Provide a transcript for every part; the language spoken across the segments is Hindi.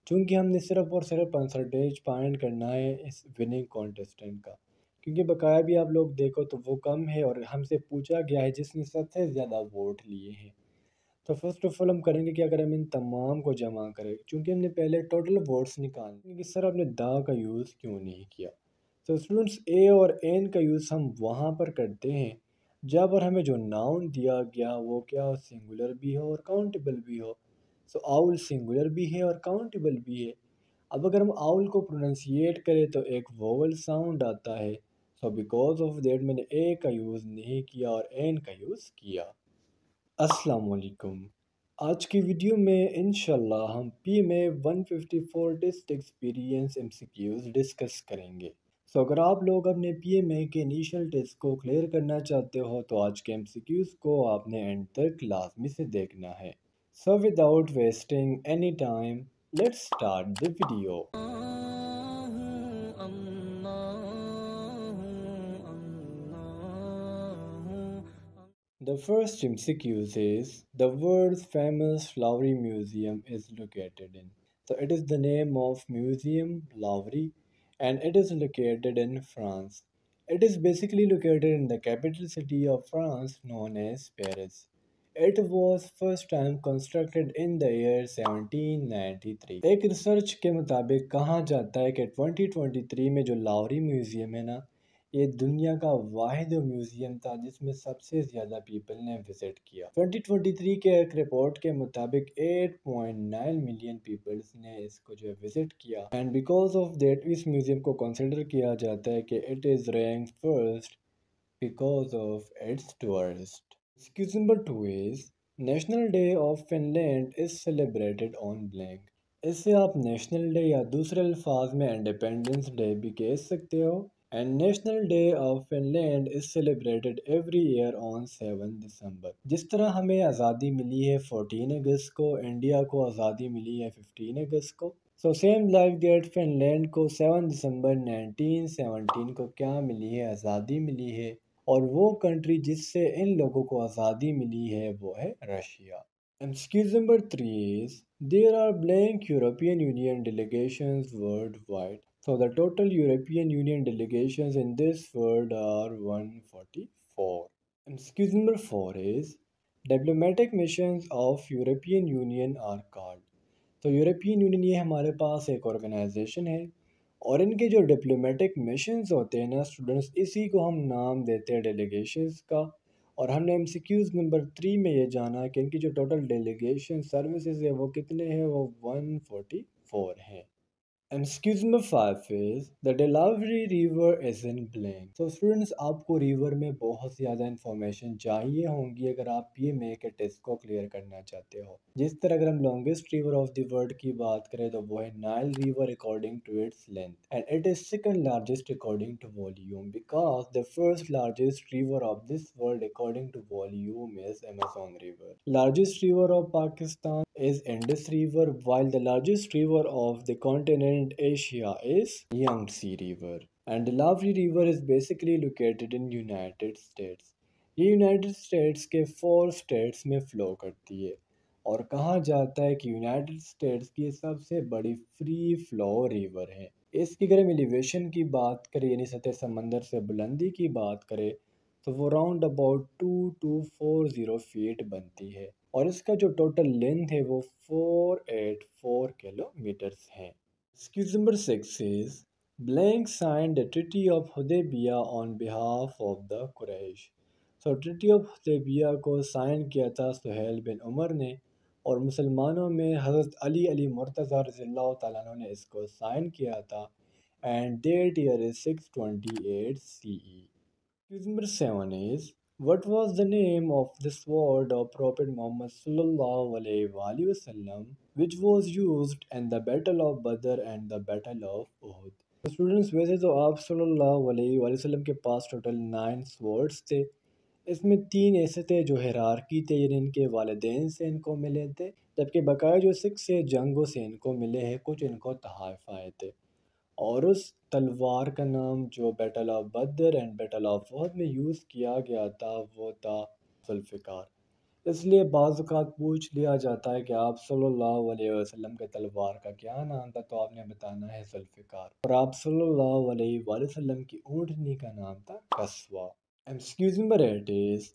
चूँकि हमने सिर्फ़ और सिर्फ परसेंटेज फाइंड करना है इस विनिंग कॉन्टेस्टेंट का, क्योंकि बकाया भी आप लोग देखो तो वो कम है और हमसे पूछा गया है जिसने सबसे ज़्यादा वोट लिए हैं। तो फर्स्ट ऑफ ऑल हम करेंगे कि अगर हम इन तमाम को जमा करें, चूँकि हमने पहले टोटल वोट्स निकालने कि सर आपने दा का यूज़ क्यों नहीं किया। तो स्टूडेंट्स ए और एन का यूज़ हम वहाँ पर करते हैं जहाँ पर हमें जो नाउन दिया गया वो क्या हो, सिंगुलर भी हो और काउंटेबल भी हो। सो आउल सिंगुलर भी है और काउंटेबल भी है। अब अगर हम आउल को प्रोनाउंसिएट करें तो एक वोवल साउंड आता है। सो बिकॉज ऑफ दैट मैंने ए का यूज़ नहीं किया और एन का यूज़ किया। अस्सलाम वालेकुम। आज की वीडियो में इंशाल्लाह हम पी में 154 टेस्ट एक्सपीरियंस एमसीक्यूज डिस्कस करेंगे। सो अगर आप लोग अपने पीएमए के इनिशियल टेस्ट को क्लियर करना चाहते हो तो आज के एमसीक्यूज को आपने एंड तक लाजमी से देखना है। So without wasting any time, let's start the video. The first MCQ is the world's famous Lowry Museum is located in. So it is the name of Museum Lowry and it is located in France. It is basically located in the capital city of France known as Paris. It was first time constructed in the year 1793. एक रिसर्च के मुताबिक कहा जाता है कि 2023 में जो लावरी म्यूज़ियम है ना, ये दुनिया का वाहिद म्यूज़ियम था जिसमें सबसे ज़्यादा पीपल ने विज़िट किया। 2023 के एक रिपोर्ट के मुताबिक 8.9 मिलियन पीपल्स ने इसको जो है विज़िट किया एंड बिकॉज ऑफ दैट इस म्यूज़ियम को कंसिडर किया जाता है कि it is rank first because of its tourists. Excuse number 2 is National Day of Finland is celebrated on blank. इससे आप नेशनल डे या दूसरे अल्फाज में इंडिपेंडेंस डे भी कह सकते हो। And national day of Finland is celebrated every year on 7 दिसंबर। जिस तरह हमें आज़ादी मिली है 14 अगस्त को, इंडिया को आज़ादी मिली है 15 अगस्त को। So same like that Finland को 7 दिसंबर 1917 को क्या मिली है, आज़ादी मिली है। और वो कंट्री जिससे इन लोगों को आज़ादी मिली है वो है Russia. Excuse number 3 is there are blank European Union delegations worldwide. So the total European Union delegations in this world are 144. Excuse number 4 is diplomatic missions of European Union are called. तो यूरोपियन यूनियन ये हमारे पास एक ऑर्गेनाइजेशन है और इनके जो डिप्लोमेटिक मिशंस होते हैं ना स्टूडेंट्स, इसी को हम नाम देते हैं डेलीगेशंस का। और हमने एमसीक्यूज नंबर 3 में ये जाना कि इनकी जो टोटल डेलीगेशन सर्विसेज है वो कितने हैं, वो 144 हैं। Excuse number 5 is the Delaware River is in blank. So students, आपको रिवर में बहुत ज़्यादा इंफॉर्मेशन चाहिए होंगी अगर आप पीएमए के टेस्ट को क्लियर करना चाहते हो। जिस तरह अगर हम longest river of the world की बात करें तो वो है Nile river according to its length and it is second largest according to volume because the first largest river of this world according to volume is Amazon river. Largest river of Pakistan is Indus River, while the largest river of the continent Asia is Yangtze River. And the Lowry River is basically located in United States. ये यूनाइटेड स्टेट्स के 4 स्टेट्स में फ़्लो करती है और कहा जाता है कि यूनाइटेड स्टेट्स की सबसे बड़ी फ्री फ्लो रिवर है। इसकी अगर हम एलिवेशन की बात करें यानी सतह समंदर से बुलंदी की बात करें तो वो राउंड अबाउट 2240 फीट बनती है और इसका जो टोटल लेंथ है वो 484 किलोमीटर्स है। Excuse number 6 is blank signed the Treaty of Hudaybiyah on behalf of the Quraysh. So Treaty of Hudaybiyah को साइन किया था सुहेल बिन उमर ने और मुसलमानों में हज़रत अली अली मुर्तज़ा रज़ियल्लाहु तआला अन्हु ने इसको साइन किया था and date year is 628 CE. Question number 7 is what was the name of the sword of Prophet Muhammad sallallahu alaihi wasallam which was used in the Battle of Badr and the Battle of Uhud? तो स्टूडेंट्स वैसे तो आप सल्लल्लाहु अलैहि वसल्लम के पास टोटल 9 स्वर्ड्स थे। इसमें 3 ऐसे थे जो हिरारकी थे यानी इनके वालिदैन से इनको मिले थे, जबकि बकाया जो 6 से जंगों से इनको मिले हैं, कुछ इनको तहफ़ आए थे। और उस तलवार का नाम जो battle of Badr and battle of Uhud में यूज़ किया गया था वो था जुल्फ़िकार। इसलिए बाज़ औक़ात पूछ लिया जाता है कि आप सल्लल्लाहु अलैहि वसल्लम के तलवार का क्या नाम था, तो आपने बताना है ज़ुल्फ़िकार। और आप सल्लल्लाहु अलैहि वसल्लम की ऊँटनी का नाम था Kaswan. Excuse number 8 is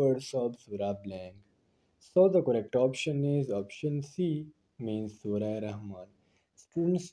words of Surah Blank. So the correct option is option C, means Surah Rahman. Students,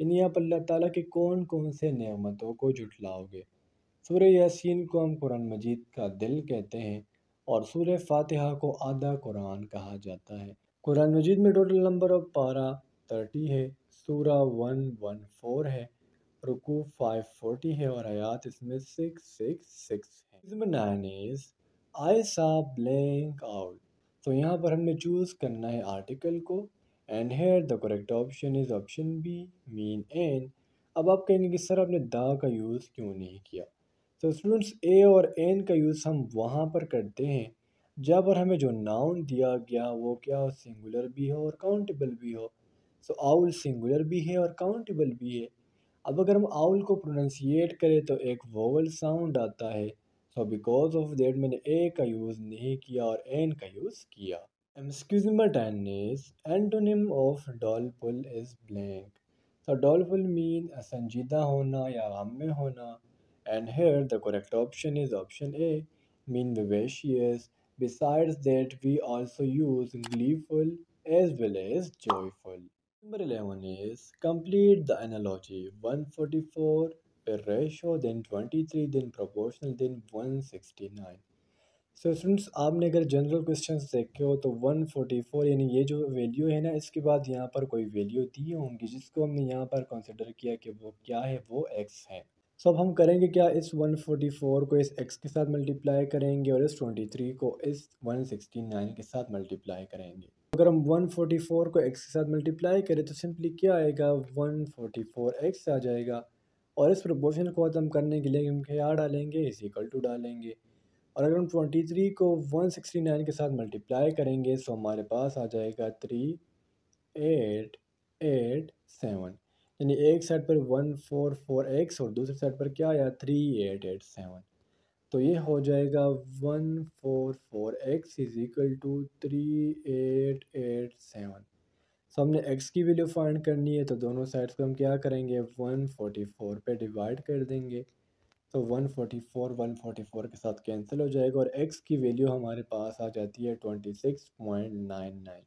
यानी आप अल्लाह ताला की कौन कौन से नेमतों को झुटलाओगे। सूरह यासीन को हम कुरान मजीद का दिल कहते हैं और सूरह फातिहा को आधा कुरान कहा जाता है। कुरान मजीद में टोटल नंबर ऑफ पारा 30 है, सूरा 114 है, रुकू 540 है और आयात इसमें 666 है। नंबर 9 इज आई सा ब्लैंक आउट। तो यहाँ पर हमने चूज़ करना है आर्टिकल को and here the correct option is option B, mean an. अब आप कहेंगे कि सर आपने दा का यूज़ क्यों नहीं किया। तो स्टूडेंट्स ए और एन का यूज़ हम वहाँ पर करते हैं जहाँ पर हमें जो नाउन दिया गया वो क्या हो, सिंगुलर भी हो और काउंटेबल भी हो। सो आउल सिंगुलर भी है और काउंटेबल भी है। अब अगर हम आउल को प्रोनाउंसिएट करें तो एक वोवल साउंड आता है। सो बिकॉज ऑफ दैट मैंने ए का यूज़ नहीं किया और एन का यूज़ किया। Excuse number 10 is antonym of doleful is blank. So doleful mean संजीदा होना या गम में होना and here the correct option is option A, mean vivacious. Besides that we also use gleeful as well as joyful. Number 11 is complete the analogy 144 per ratio then 23 then proportional then 169. So students आपने अगर जनरल क्वेश्चंस देखे हो तो 144 यानी ये जो वैल्यू है ना इसके बाद यहाँ पर कोई वैल्यू दी होंगी जिसको हमने यहाँ पर कंसिडर किया कि वो क्या है, वो x है। सो अब हम करेंगे क्या, इस 144 को इस x के साथ मल्टीप्लाई करेंगे और इस 23 को इस 169 के साथ मल्टीप्लाई करेंगे। अगर हम 144 को x के साथ मल्टीप्लाई करें तो सिंपली क्या आएगा, 144x आ जाएगा। और इस प्रोपोर्शन को ख़त्म करने के लिए हम क्या डालेंगे, इज इक्वल टू डालेंगे। और अगर हम 23 को 169 के साथ मल्टीप्लाई करेंगे तो हमारे पास आ जाएगा 3887, यानी एक साइड पर 144x और दूसरी साइड पर क्या आया 3887। तो ये हो जाएगा 144x इज इक्वल टू 3887। सो हमने x की वैल्यू फाइंड करनी है तो दोनों साइड्स को हम क्या करेंगे 144 पे डिवाइड कर देंगे। तो 144 के साथ कैंसिल हो जाएगा और x की वैल्यू हमारे पास आ जाती है 26.99।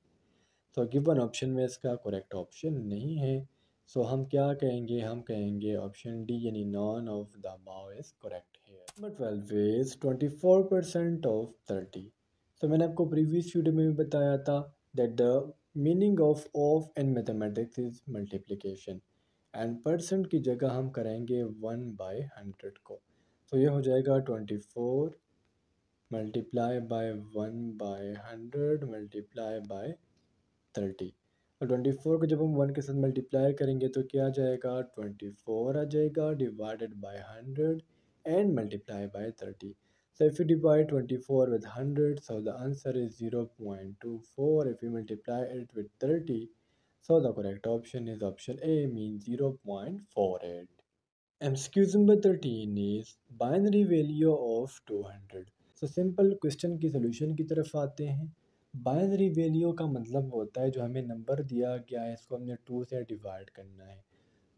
तो गिवन ऑप्शन में इसका करेक्ट ऑप्शन नहीं है। सो हम क्या कहेंगे, हम कहेंगे ऑप्शन डी यानी none of the above is correct here. Number 12 is 24% of 30। तो मैंने आपको प्रीवियस वीडियो में भी बताया था that the meaning of in mathematics is multiplication and percent की जगह हम करेंगे 1/100 को। तो ये हो जाएगा 24 मल्टीप्लाई बाय 1/100 मल्टीप्लाई बाय 30। और 24 को जब हम 1 के साथ मल्टीप्लाई करेंगे तो क्या आ जाएगा, 24 आ जाएगा divided by 100 and multiply by 30। So if you divide 24 with 100, so the answer is 0.24. If you multiply it with 30, so the correct option is option A, means 0.48. Excuse number 13 is binary value of 200. So simple question की solution की तरफ आते हैं। बाइनरी वैल्यू का मतलब होता है जो हमें नंबर दिया गया है इसको हमने 2 से डिवाइड करना है।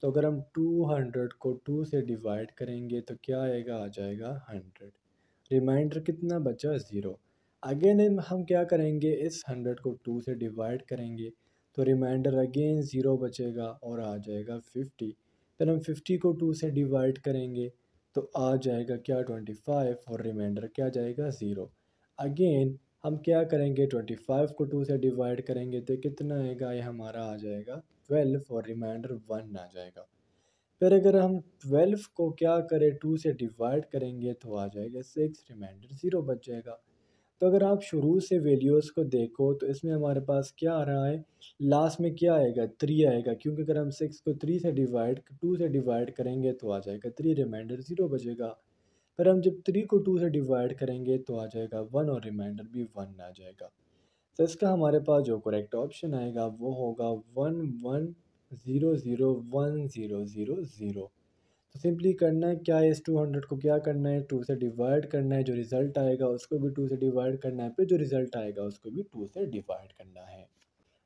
तो अगर हम 200 को 2 से डिवाइड करेंगे तो क्या आएगा, आ जाएगा 100। रिमाइंडर कितना बचा, 0। अगेन हम क्या करेंगे, इस 100 को 2 से डिवाइड करेंगे तो रिमाइंडर अगेन 0 बचेगा और आ जाएगा 50। फिर हम 50 को 2 से डिवाइड करेंगे तो आ जाएगा क्या, 25 और रिमाइंडर क्या जाएगा, 0। अगेन हम क्या करेंगे, 25 को 2 से डिवाइड करेंगे तो कितना आएगा, ये हमारा आ जाएगा 12 और रिमाइंडर 1 आ जाएगा। फिर अगर हम 12 को क्या करें, 2 से डिवाइड करेंगे तो आ जाएगा 6, रिमाइंडर 0 बच जाएगा। तो अगर आप शुरू से वैल्यूज़ को देखो तो इसमें हमारे पास क्या आ रहा है, लास्ट में क्या आएगा, 3 आएगा, क्योंकि अगर हम 6 को 2 से डिवाइड करेंगे तो आ जाएगा 3, रिमाइंडर 0 बचेगा। फिर हम जब 3 को 2 से डिवाइड करेंगे तो आ जाएगा 1 और रिमाइंडर भी 1 आ जाएगा। तो इसका हमारे पास जो करेक्ट ऑप्शन आएगा वो होगा 11001000। तो सिंपली करना है क्या है, इस 200 को क्या करना है, 2 से डिवाइड करना है, जो रिज़ल्ट आएगा उसको भी 2 से डिवाइड करना है, फिर जो रिज़ल्ट आएगा उसको भी 2 से डिवाइड करना है।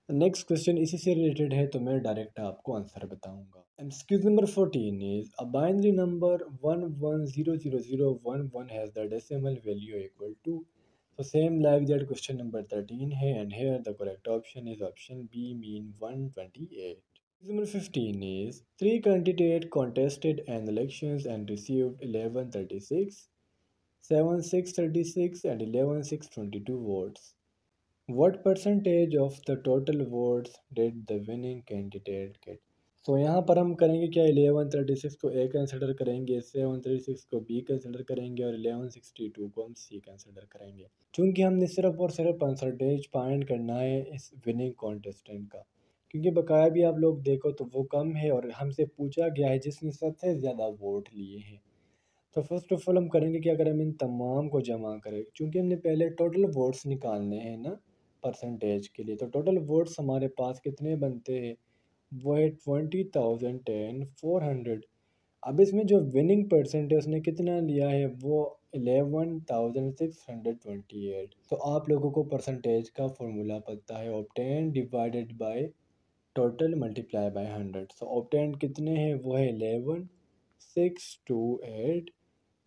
नेक्स्ट क्वेश्चन इसी से रिलेटेड है, तो मैं डायरेक्ट आपको आंसर बताऊंगा। MCQ number 14 is a binary number 11000011 has the decimal value equal to. So same like that question number 13 है, and here the correct option is option B, mean 128. Number 15 is three candidates contested an elections and received 1136, 7636 and 11622 votes. What percentage of the total votes did the winning candidate get? तो यहाँ पर हम करेंगे क्या, 1136 को ए कंसिडर करेंगे, 736 को बी कंसिडर करेंगे और 1162 को हम सी कंसिडर करेंगे। क्योंकि हमने सिर्फ और सिर्फ परसेंटेज फाइंड करना है इस विनिंग कॉन्टेस्टेंट का, क्योंकि बकाया भी आप लोग देखो तो वो कम है और हमसे पूछा गया है जिसने सबसे ज़्यादा वोट लिए हैं। तो फर्स्ट ऑफ ऑल हम करेंगे क्या, करें हम इन तमाम को जमा करें, क्योंकि हमने पहले टोटल वोट्स निकालने हैं ना परसेंटेज के लिए। तो टोटल वोट्स हमारे पास कितने बनते हैं, वो है 20,400। अब इसमें जो विनिंग परसेंट है उसने कितना लिया है, वो 11,628। तो आप लोगों को परसेंटेज का फॉर्मूला पता है, obtain divided by total multiply by 100। So obtain कितने हैं, वो है 11,628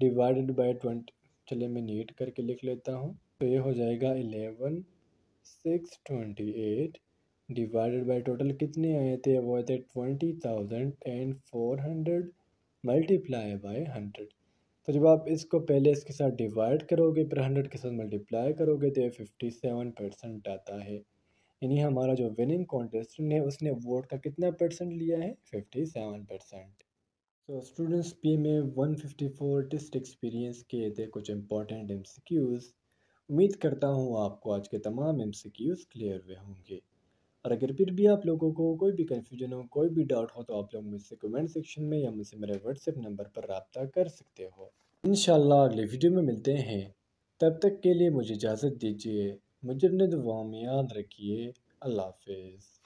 डिवाइडेड बाय 20। चलिए मैं नीट करके लिख लेता हूँ, तो ये हो जाएगा 11,628 डिवाइडेड बाय टोटल कितने आए थे, वो आए थे 20,400 मल्टीप्लाई बाय 100। तो जब आप इसको पहले इसके साथ डिवाइड करोगे फिर 100 के साथ मल्टीप्लाई करोगे तो ये 57% आता है। यानी हमारा जो विनिंग कॉन्टेस्टेंट है उसने वोट का कितना परसेंट लिया है, 57%। तो स्टूडेंट्स पी में 154 टेस्ट एक्सपीरियंस के थे कुछ इंपॉर्टेंट एमसीक्यूज़। उम्मीद करता हूँ आपको आज के तमाम एमसीक्यूज़ क्लियर हुए होंगे। और अगर फिर भी आप लोगों को कोई भी कन्फ्यूजन हो, कोई भी डाउट हो, तो आप लोग मुझसे कमेंट सेक्शन में या मुझसे मेरे व्हाट्सएप नंबर पर रब्ता कर सकते हो। इंशाल्लाह अगली वीडियो में मिलते हैं, तब तक के लिए मुझे इजाज़त दीजिए। मुझे अपने दुआओं में याद रखिए। अल्लाह हाफिज़।